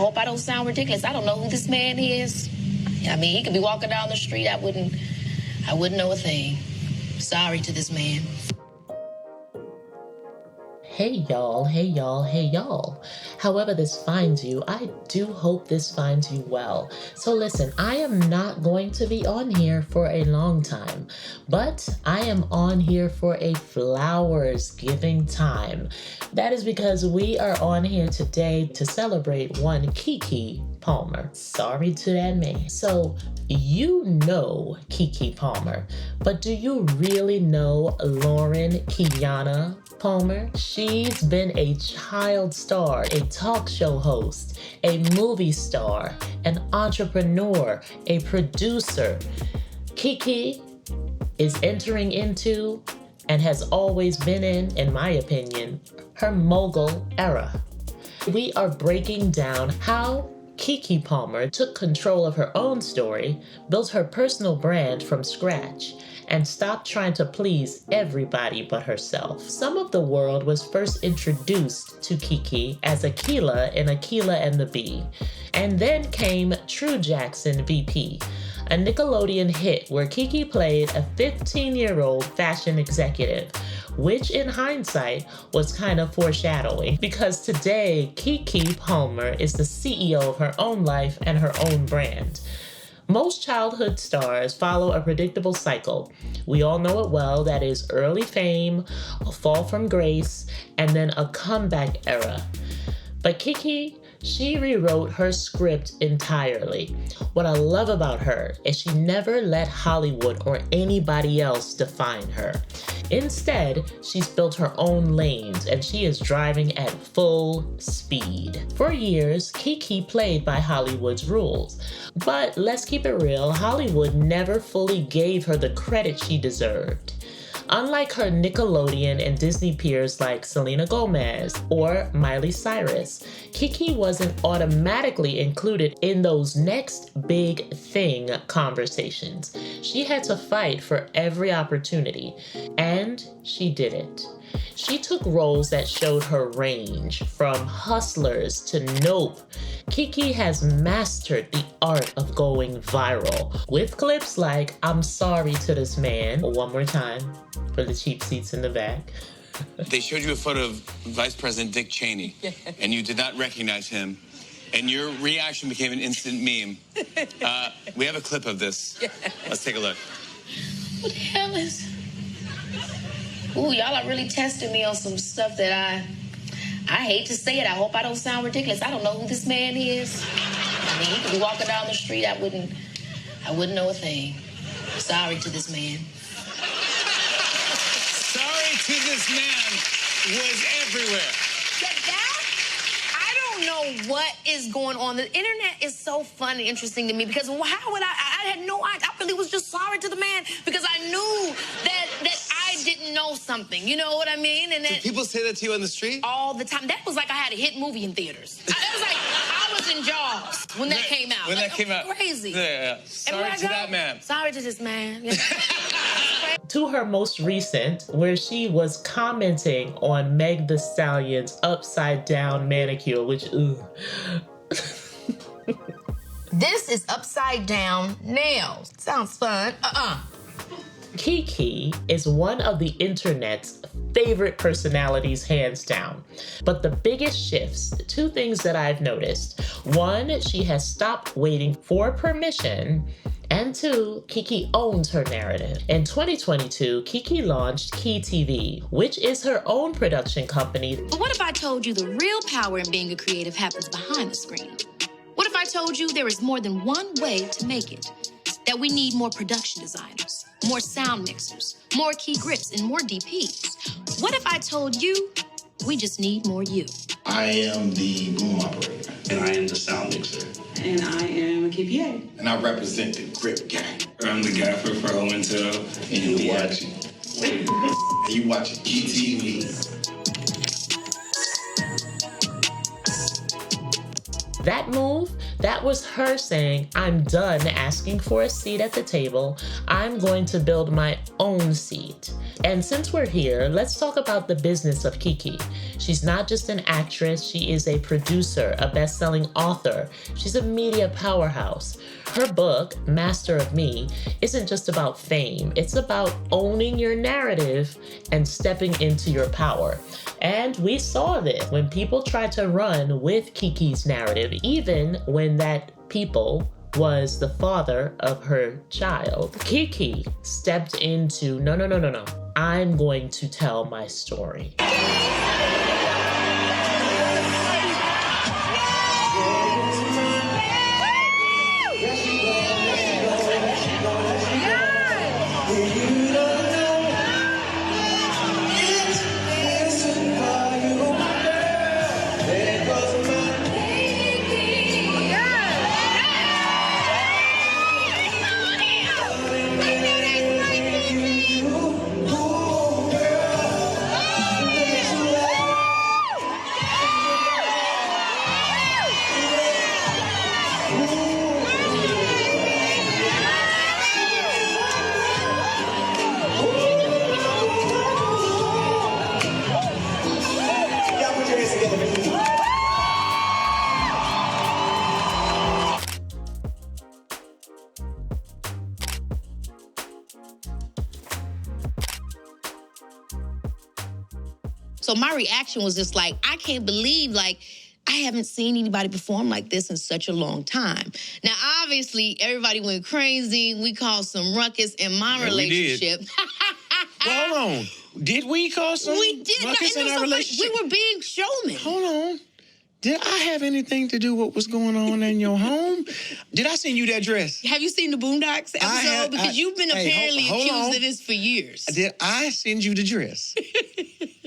hope I don't sound ridiculous. I don't know who this man is. I mean, he could be walking down the street. I wouldn't know a thing. Sorry to this man. Hey y'all, hey y'all, hey y'all. However this finds you, I do hope this finds you well. So listen, I am not going to be on here for a long time, but I am on here for a flowers giving time. That is because we are on here today to celebrate one Keke Palmer. Sorry to that man. So you know Keke Palmer, but do you really know Lauren Kiana Palmer? She's been a child star, a talk show host, a movie star, an entrepreneur, a producer. Keke is entering into and has always been in my opinion, her mogul era. We are breaking down how Keke Palmer took control of her own story, built her personal brand from scratch, and stopped trying to please everybody but herself. Some of the world was first introduced to Keke as Akeelah in Akeelah and the Bee. And then came True Jackson VP, a Nickelodeon hit where Keke played a 15-year-old fashion executive, which in hindsight was kind of foreshadowing because today Keke Palmer is the CEO of her own life and her own brand. Most childhood stars follow a predictable cycle. We all know it well, that is early fame, a fall from grace, and then a comeback era. But Keke, she rewrote her script entirely. What I love about her is she never let Hollywood or anybody else define her. Instead, she's built her own lanes and she is driving at full speed. For years, Keke played by Hollywood's rules. But let's keep it real, Hollywood never fully gave her the credit she deserved. Unlike her Nickelodeon and Disney peers like Selena Gomez or Miley Cyrus, Keke wasn't automatically included in those next big thing conversations. She had to fight for every opportunity, and she did it. She took roles that showed her range, from Hustlers to Nope. Keke has mastered the art of going viral with clips like I'm sorry to this man, one more time for the cheap seats in the back. They showed you a photo of Vice President Dick Cheney, and you did not recognize him, and your reaction became an instant meme. We have a clip of this. Let's take a look. What the hell is... Ooh, y'all are really testing me on some stuff that I hate to say it. I hope I don't sound ridiculous. I don't know who this man is. I mean, he could be walking down the street. I wouldn't know a thing. Sorry to this man. Sorry to this man was everywhere. I don't know what is going on. The internet is so fun and interesting to me because how would I had no idea. I really was just sorry to the man because I knew that I didn't know something. You know what I mean? And Did people say that to you on the street? All the time. That was like I had a hit movie in theaters. That was like I was in Jaws when that came out. When that came out. Crazy. Yeah. Sorry to that man. Sorry to this man. Yeah. To her most recent, where she was commenting on Meg Thee Stallion's upside down manicure, which, This is upside down nails. Sounds fun. Keke is one of the internet's favorite personalities, hands down. But the biggest shifts, two things that I've noticed. One, she has stopped waiting for permission. And two, Keke owns her narrative. In 2022, Keke launched KeyTV, which is her own production company. But what if I told you the real power in being a creative happens behind the screen? What if I told you there is more than one way to make it? That we need more production designers, more sound mixers, more key grips, and more DPs. What if I told you we just need more you? I am the boom operator. And I am the sound mixer. And I am a KPA. And I represent the grip gang. I'm the gaffer for Intel. And you watching. And you watching KeyTV. That move That was her saying, I'm done asking for a seat at the table. I'm going to build my own seat. And since we're here, let's talk about the business of Kiki. She's not just an actress, she is a producer, a best-selling author. She's a media powerhouse. Her book, Master of Me, isn't just about fame. It's about owning your narrative and stepping into your power. And we saw this when people tried to run with Kiki's narrative, even when that people was the father of her child. Kiki stepped into, no. I'm going to tell my story. So my reaction was just like, I can't believe, like, I haven't seen anybody perform like this in such a long time. Now, obviously, everybody went crazy. We caused some ruckus in my relationship. Well, hold on. Did we cause some ruckus in our relationship? We were being showmen. Hold on. Did I have anything to do with what's going on in your home? Did I send you that dress? Have you seen the Boondocks episode? Because you've been apparently accused of this for years. Did I send you the dress?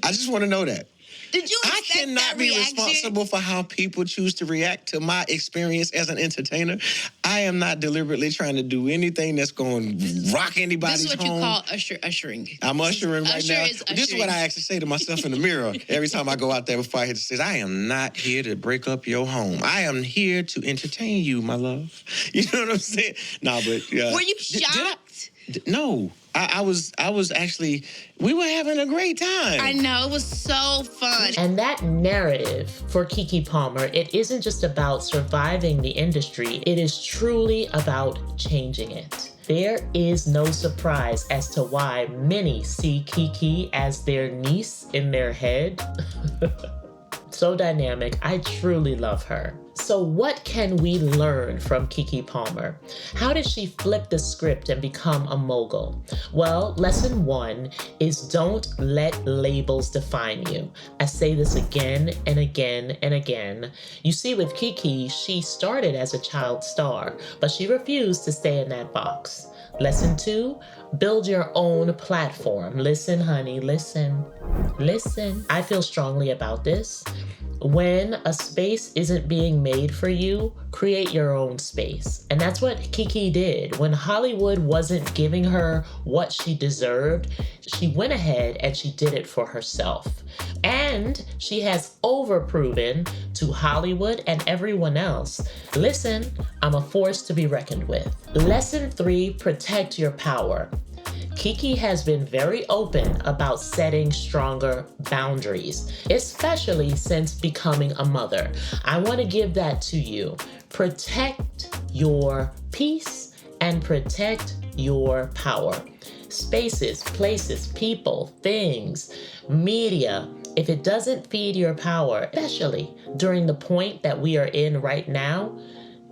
I just want to know that. Did you I cannot be responsible for how people choose to react to my experience as an entertainer. I am not deliberately trying to do anything that's going to rock anybody's home. This is what you call ushering. I'm ushering right now. This is what I actually say to myself in the mirror every time I go out there before I hit the stage. I am not here to break up your home. I am here to entertain you, my love. You know what I'm saying? No, but were you shocked? No. I was actually, we were having a great time. I know, it was so fun. And that narrative for Keke Palmer, it isn't just about surviving the industry, it is truly about changing it. There is no surprise as to why many see Kiki as their niece in their head. So dynamic, I truly love her. So what can we learn from Keke Palmer? How did she flip the script and become a mogul? Well, lesson 1 is don't let labels define you. I say this again and again and again. You see, with Kiki, she started as a child star, but she refused to stay in that box. Lesson 2, build your own platform. Listen, honey, listen. I feel strongly about this. When a space isn't being made for you, create your own space. And that's what Kiki did. When Hollywood wasn't giving her what she deserved, she went ahead and she did it for herself. And she has overproven to Hollywood and everyone else, listen, I'm a force to be reckoned with. Lesson 3, protect your power. Kiki has been very open about setting stronger boundaries, especially since becoming a mother. I want to give that to you. Protect your peace and protect your power. Spaces, places, people, things, media, if it doesn't feed your power, especially during the point that we are in right now,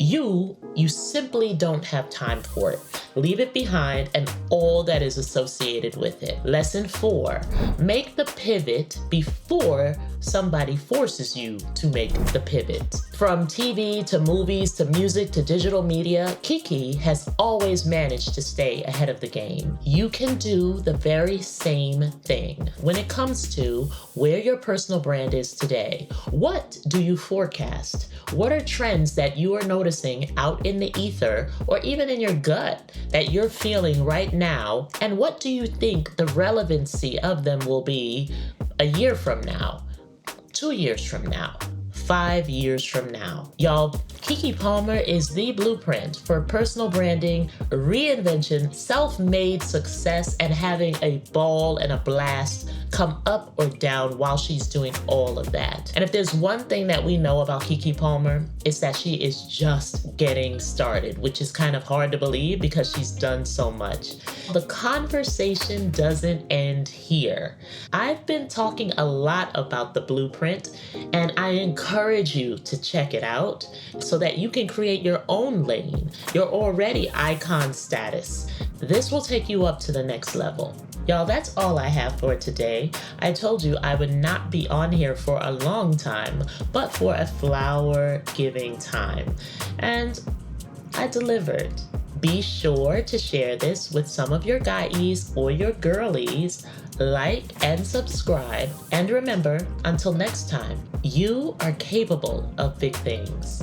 you simply don't have time for it. Leave it behind and all that is associated with it. Lesson 4, make the pivot before somebody forces you to make the pivot. From TV to movies to music to digital media, Kiki has always managed to stay ahead of the game. You can do the very same thing when it comes to where your personal brand is today. What do you forecast? What are trends that you are noticing out in the ether or even in your gut that you're feeling right now? And what do you think the relevancy of them will be a year from now, 2 years from now, 5 years from now? Y'all, Keke Palmer is the blueprint for personal branding, reinvention, self-made success, and having a ball and a blast come up or down while she's doing all of that. And if there's one thing that we know about Keke Palmer, it's that she is just getting started, which is kind of hard to believe because she's done so much. The conversation doesn't end here. I've been talking a lot about the blueprint, and I encourage you to check it out so that you can create your own lane, your already icon status. This will take you up to the next level. Y'all, that's all I have for today. I told you I would not be on here for a long time, but for a flower giving time. And I delivered. Be sure to share this with some of your guys or your girlies. Like and subscribe. And remember, until next time, you are capable of big things.